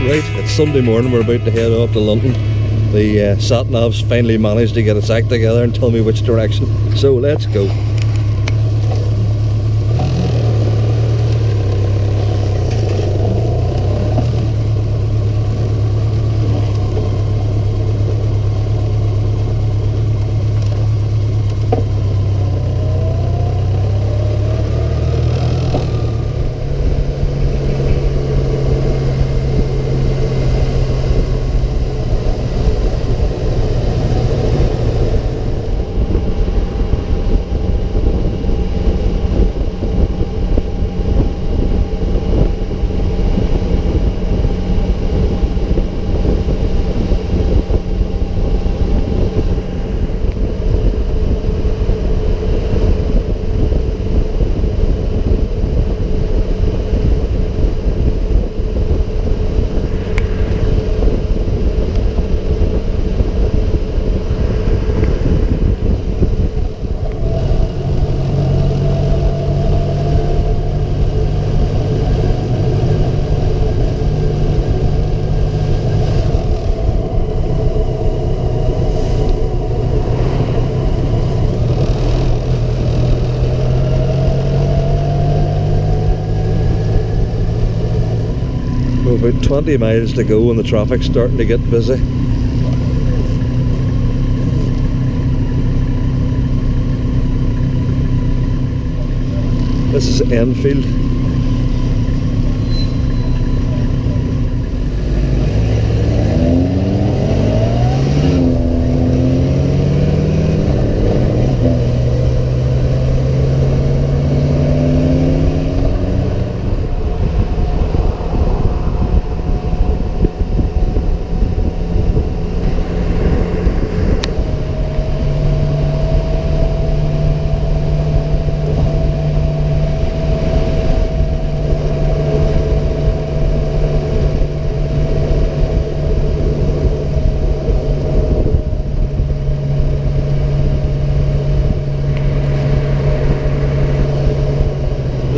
Right, it's Sunday morning, we're about to head off to London. The sat-nav's finally managed to get its act together and tell me which direction, so let's go. About 20 miles to go and the traffic's starting to get busy. This is Enfield.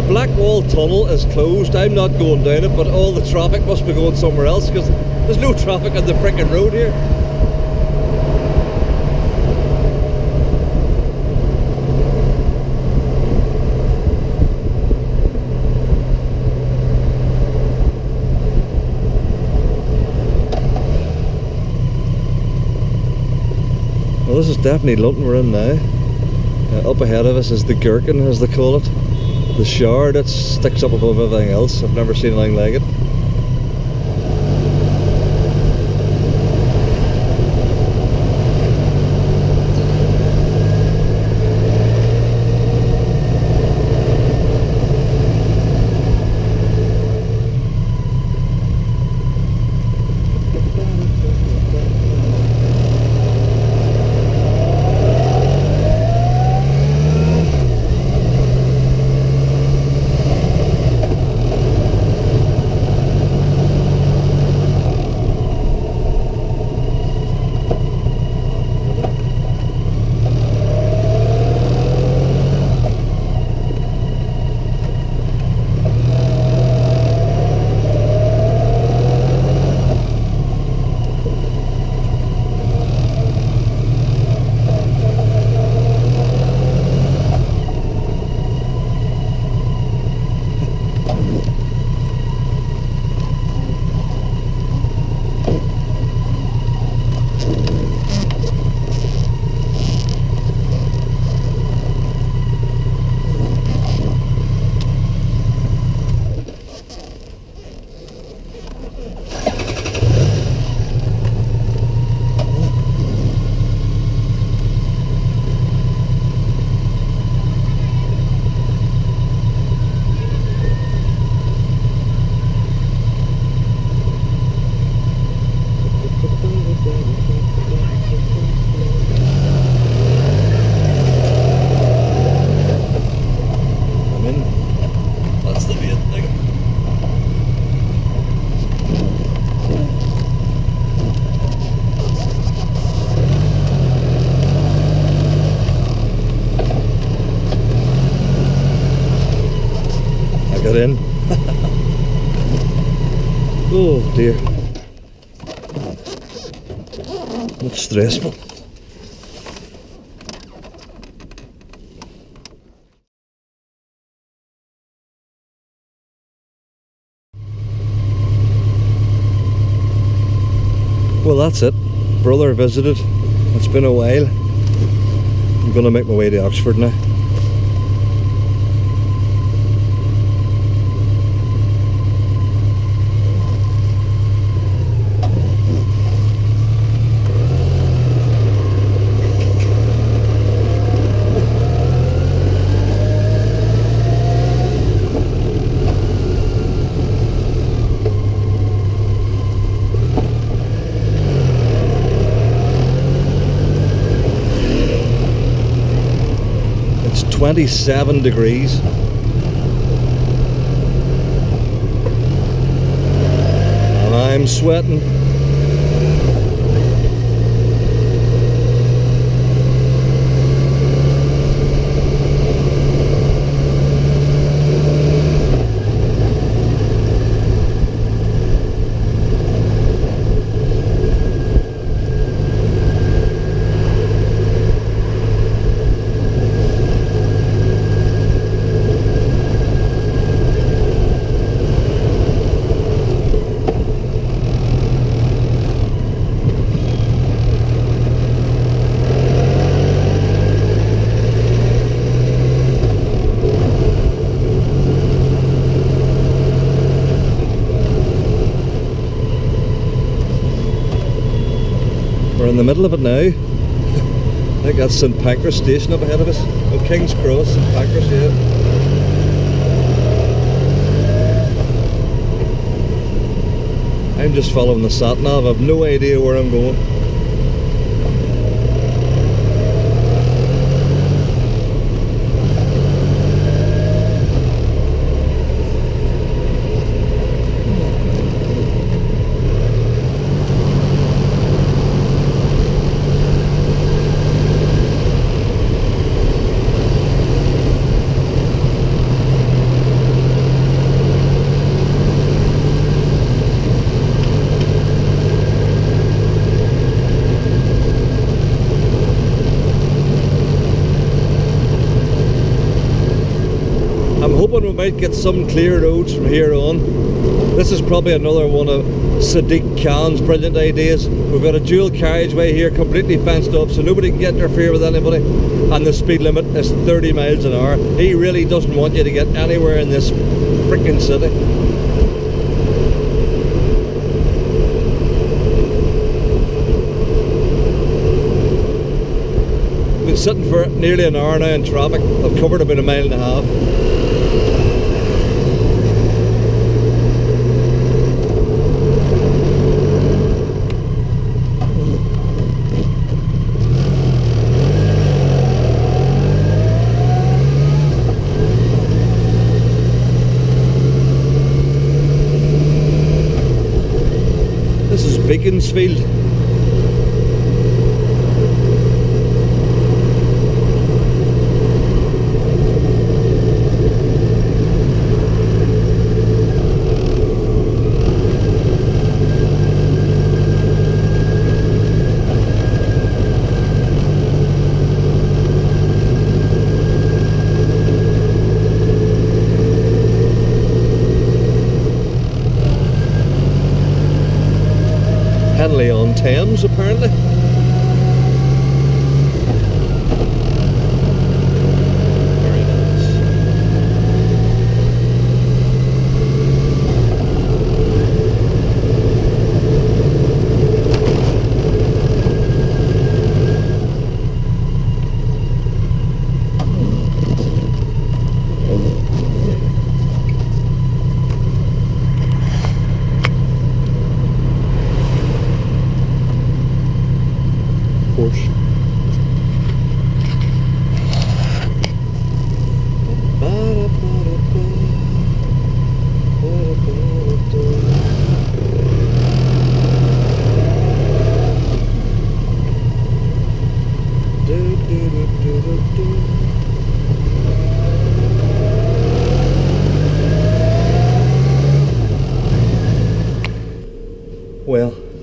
Blackwall Tunnel is closed. I'm not going down it, but all the traffic must be going somewhere else because there's no traffic on the frickin' road here. Well, this is definitely London we're in now. Up ahead of us is the Gherkin, as they call it. The shard that sticks up above everything else. I've never seen anything like it. I got in. Oh dear. That's stressful. Well, that's it. Brother visited. It's been a while. I'm gonna make my way to Oxford now. It's 27 degrees. And I'm sweating. We're in the middle of it now. I think that's St Pancras station up ahead of us. Oh, King's Cross, St Pancras, yeah. I'm just following the sat nav. I have no idea where I'm going. I'm hoping we might get some clear roads from here on. This is probably another one of Sadiq Khan's brilliant ideas. We've got a dual carriageway here completely fenced up so nobody can get interfere with anybody, and the speed limit is 30 miles an hour. He really doesn't want you to get anywhere in this freaking city. We've been sitting for nearly an hour now in traffic. I've covered about a mile and a half. This is Beaconsfield. Henley-on-Thames, apparently. Very nice.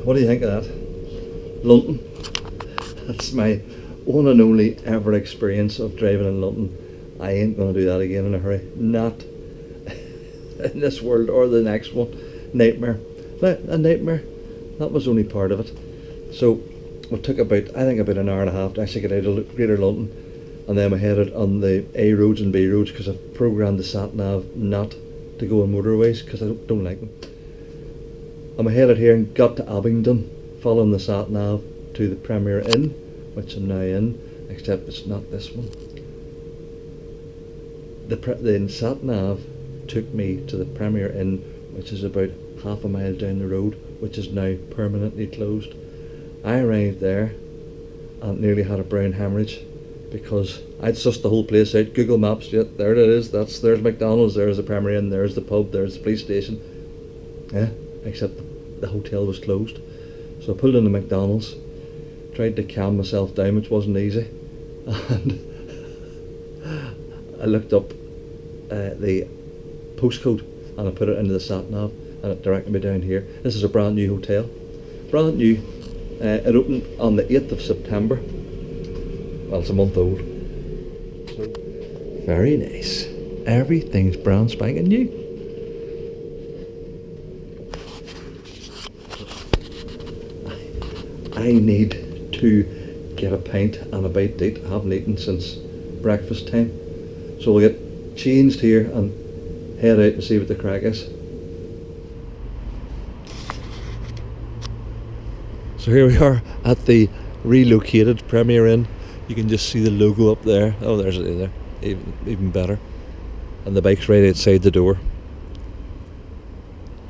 What do you think of that? London. That's my one and only ever experience of driving in London. I ain't going to do that again in a hurry. Not in this world or the next one. Nightmare. A nightmare. That was only part of it. So it took about an hour and a half to actually get out of Greater London, and then we headed on the A roads and B roads because I've programmed the sat nav not to go on motorways because I don't like them. And we headed here and got to Abingdon, following the sat nav to the Premier Inn, which I'm now in, except it's not this one. The sat nav took me to the Premier Inn, which is about half a mile down the road, which is now permanently closed. I arrived there and nearly had a brown hemorrhage because I'd sussed the whole place out. Google Maps, yeah, there it is. There's McDonald's, there's the Premier Inn, there's the pub, there's the police station. Yeah, except the hotel was closed. So I pulled into McDonald's, tried to calm myself down, which wasn't easy, and I looked up the postcode and I put it into the sat nav and it directed me down here. This is a brand new hotel, brand new. It opened on the 8th of September. Well, it's a month old. So very nice. Everything's brand spanking new. I need to get a pint and a bite to eat. I haven't eaten since breakfast time. So we'll get changed here and head out and see what the crack is. So here we are at the relocated Premier Inn. You can just see the logo up there. Oh, there's it there. Even better. And the bike's right outside the door.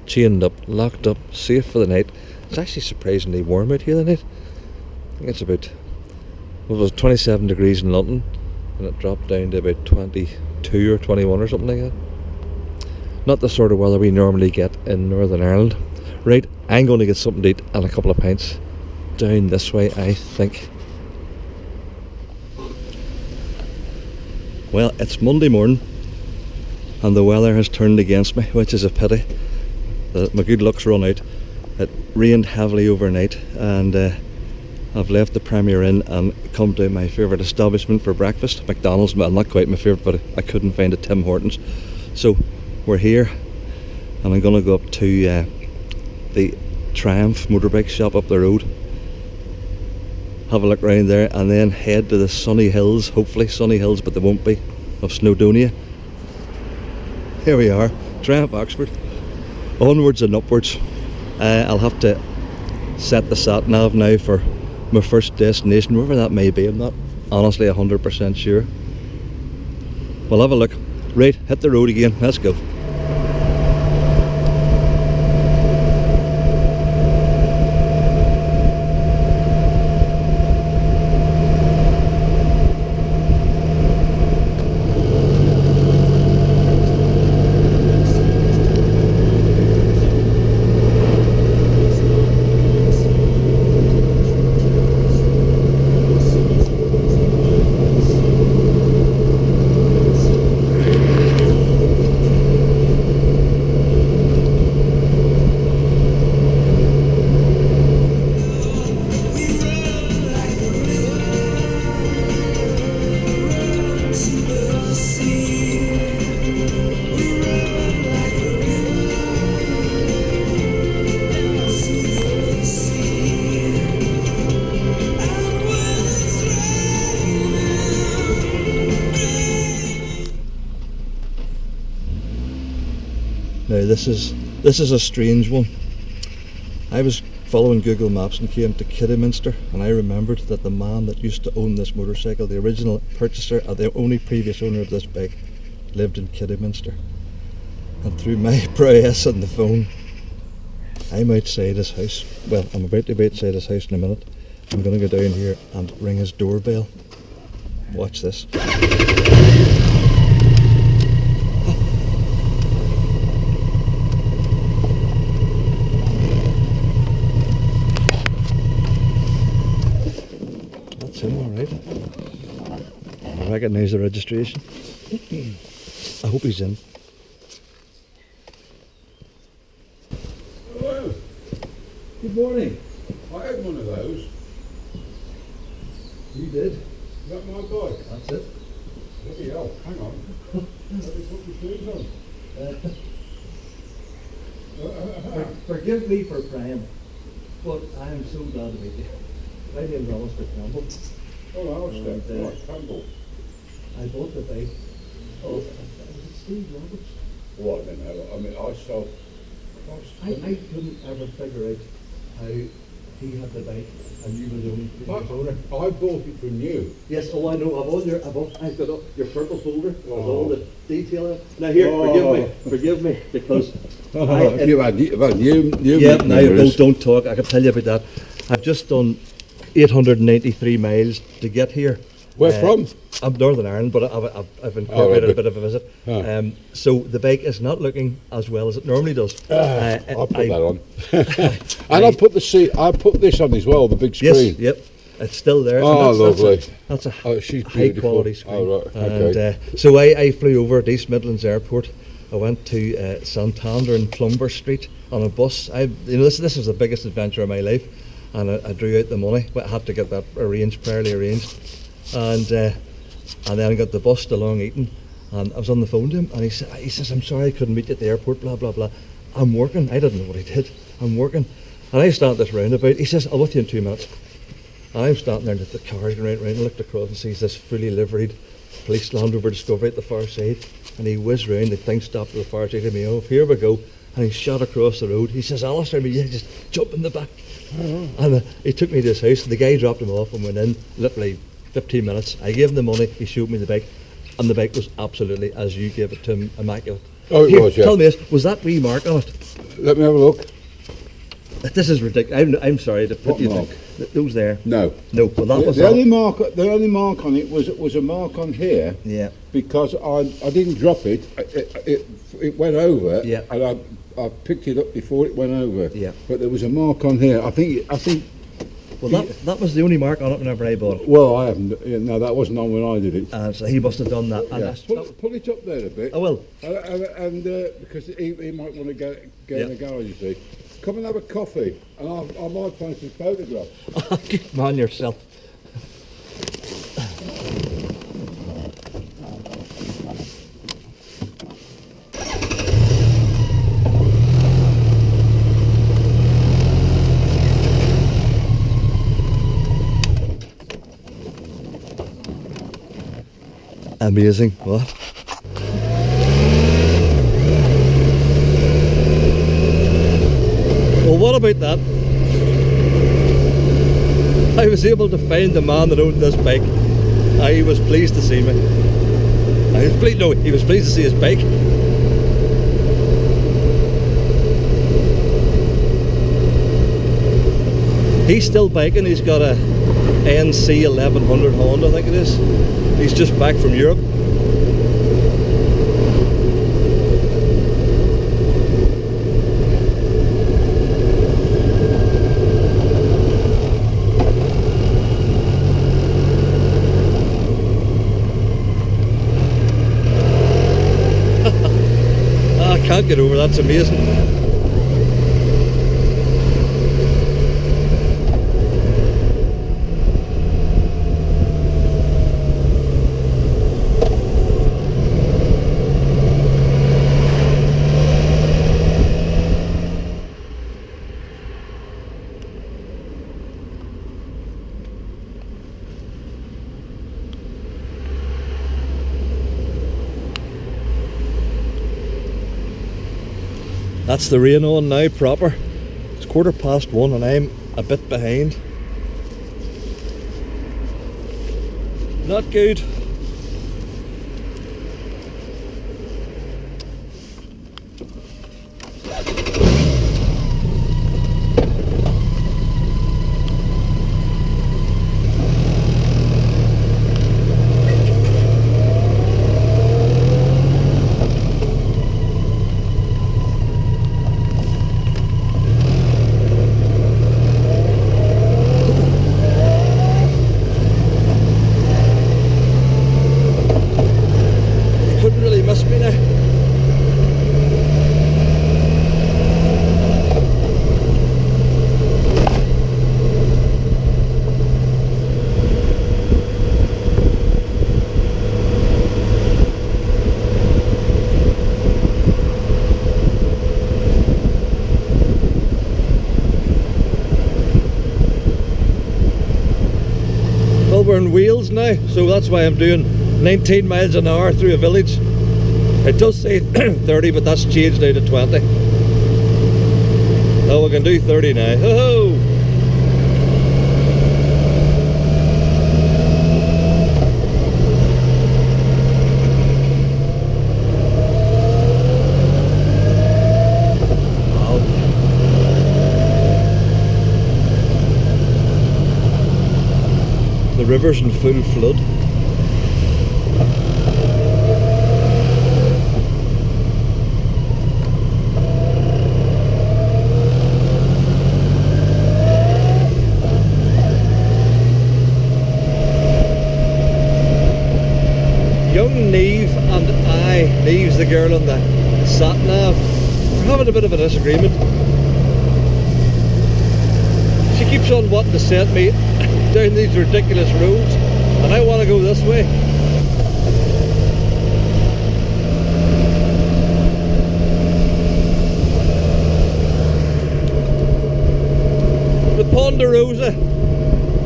Chained up, locked up, safe for the night. It's actually surprisingly warm out here tonight. I think it's about, well, it was 27 degrees in London and it dropped down to about 22 or 21 or something like that. Not the sort of weather we normally get in Northern Ireland. Right, I'm going to get something to eat and a couple of pints down this way, I think. Well, it's Monday morning and the weather has turned against me, which is a pity. My good luck's run out. It rained heavily overnight and I've left the Premier Inn and come to my favourite establishment for breakfast, McDonald's. Well, not quite my favourite, but I couldn't find a Tim Hortons. So we're here and I'm going to go up to the Triumph motorbike shop up the road, have a look around there and then head to the sunny hills, hopefully sunny hills, but they won't be, of Snowdonia. Here we are, Triumph Oxford, onwards and upwards. I'll have to set the sat nav now for my first destination, wherever that may be. I'm not honestly 100% sure. We'll have a look. Right, hit the road again, let's go. Now this is a strange one. I was following Google Maps and came to Kidderminster, and I remembered that the man that used to own this motorcycle, the original purchaser and the only previous owner of this bike, lived in Kidderminster. And through my prowess on the phone, I'm outside his house. Well, I'm about to be outside his house in a minute. I'm going to go down here and ring his doorbell. Watch this. That's him, alright. I recognise the registration. I hope he's in. Hello. Good morning. I had one of those. You did? Is that my bike? That's it. Bloody hell, hang on. Let me put my shoes on. Forgive me for prying, but I am so glad to meet you. My name's Alistair Campbell. Oh, Alistair. And, Right, Campbell. I bought the bike of Steve Roberts. What then? I mean, I saw. I couldn't ever figure out how he had the bike and you were the only previous owner. I bought it from you. Yes, oh I know. I've got up your purple folder with all Oh. the detail in it. Now here, forgive me, because You've had new yeah. Now memories. don't talk. I can tell you about that. I've just done 893 miles to get here. Where from? I'm Northern Ireland, but I've incorporated a bit of a visit. Ah. So the bike is not looking as well as it normally does. I'll put that on. And I put the seat. I put this on as well, the big screen. Yes, yep. It's still there. Oh, and lovely. That's a She's high beautiful. quality screen. Oh, right. And Okay. so I flew over at East Midlands Airport. I went to Santander and Clumber Street on a bus. This was the biggest adventure of my life, and I drew out the money, but I had to get that fairly arranged, and then I got the bus to Long Eaton, and I was on the phone to him, and he says, "I'm sorry I couldn't meet you at the airport, blah blah blah. I'm working." I didn't know what he did. I'm working, and I start this roundabout. He says, "I'll with you in 2 minutes." And I'm standing there with the cars going round and looked across and sees this fully liveried police Land Rover Discovery at the far side, and he whizzed round, the thing stopped at the far side of me, "Oh, here we go," and he shot across the road. He says, "Alistair, yeah, just jump in the back." And he took me to his house. The guy dropped him off and went in, literally 15 minutes. I gave him the money, he showed me the bike, and the bike was absolutely, as you gave it to him, immaculate. Oh, it was, yeah. Tell me this, was that wee mark on it? Let me have a look. This is ridiculous. I'm sorry to put What you mark? those there. No. No, well that was The only mark on it was a mark on here. Yeah. Because I didn't drop it. It went over. Yeah. And I picked it up before it went over. Yeah. But there was a mark on here. I think. Well, that was the only mark on it whenever I bought it. Well, I haven't. No, that wasn't on when I did it. And so he must have done that. And Yeah. Pull it up there a bit. I will. And because he might want to go in the garage, you see. Come and have a coffee, and I might find some photographs. Good man yourself. Amazing, what? Well, what about that? I was able to find the man that owned this bike. He was pleased to see me. He was pleased to see his bike. He's still biking. He's got a NC 1100 Honda, I think it is. He's just back from Europe. I can't get over that. It's amazing. That's the rain on now proper. It's 1:15 and I'm a bit behind. Not good. now, so that's why I'm doing 19 miles an hour through a village. It does say 30, but that's changed now to 20. Oh, we can do 30 now. Ho-ho! The river's in full flood. Young Neve and Neve's the girl on the sat-nav, we're having a bit of a disagreement. She keeps on wanting to send me down these ridiculous roads, and I want to go this way. The Ponderosa,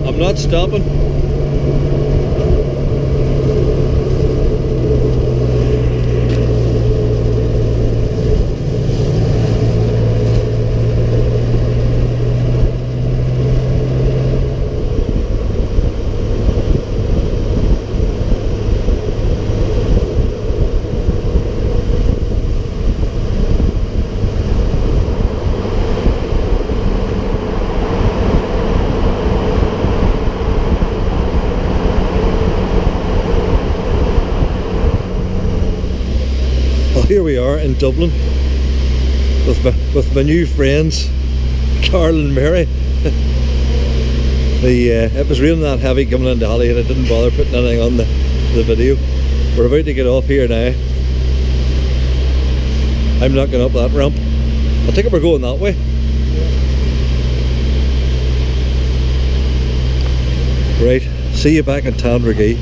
I'm not stopping. Here we are in Dublin with my new friends Carl and Mary. It was raining that heavy coming into Hollywood. I didn't bother putting anything on the video. We're about to get off here now. I'm not going up that ramp. I think we're going that way. Right, see you back in Tandragee.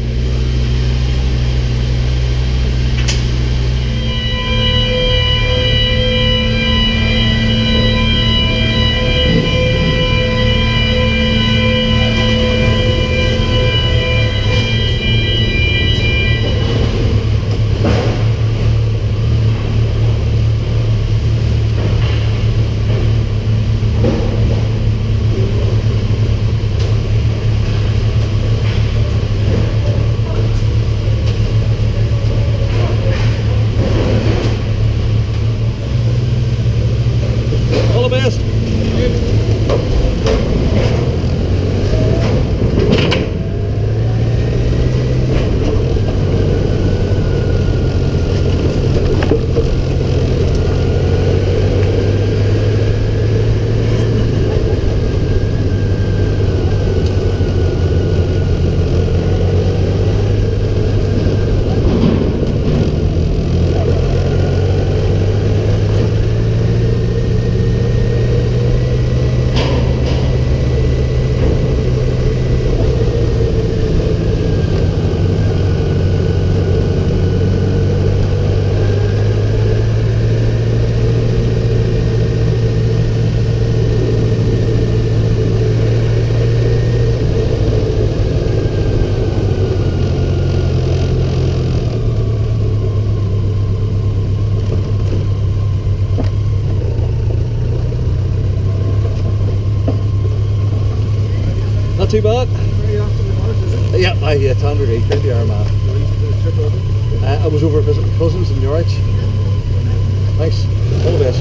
Not too bad. Yeah, Tandragee, county Armagh. I was over visiting cousins in Norwich. Thanks. All the best.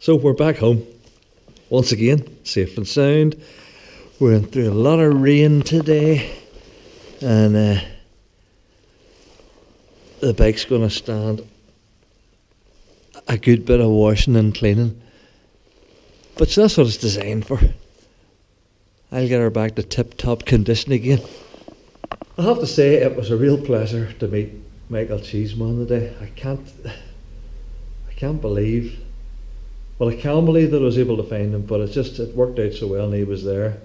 So we're back home once again, safe and sound. We went through a lot of rain today, and the bike's going to stand a good bit of washing and cleaning, but that's what it's designed for. I'll get her back to tip-top condition again. I have to say, it was a real pleasure to meet Michael Cheeseman today. I can't believe, well, I can believe that I was able to find him, but it worked out so well, and he was there,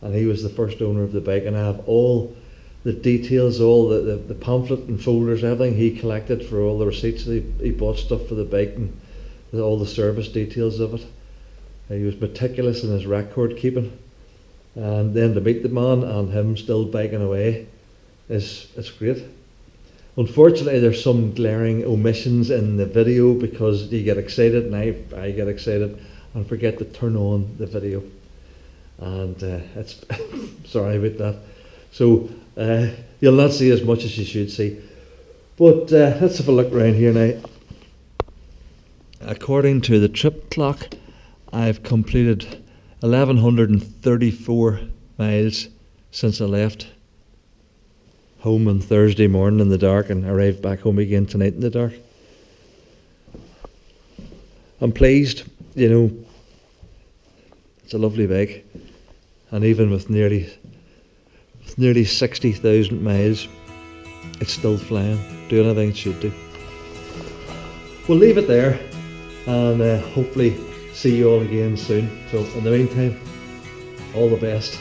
and he was the first owner of the bike, and I have all the details, all the pamphlet and folders, everything he collected for all the receipts that he bought stuff for the bike, and all the service details of it. He was meticulous in his record keeping, and then to meet the man and him still biking away is great. Unfortunately, there's some glaring omissions in the video because you get excited, and I get excited and forget to turn on the video, and it's sorry about that. So you'll not see as much as you should see. But let's have a look around here now. According to the trip clock, I've completed 1,134 miles since I left home on Thursday morning in the dark and arrived back home again tonight in the dark. I'm pleased, you know, it's a lovely bike, and even with nearly 60,000 miles, it's still flying, doing everything it should do. We'll leave it there, and hopefully see you all again soon. So in the meantime, all the best.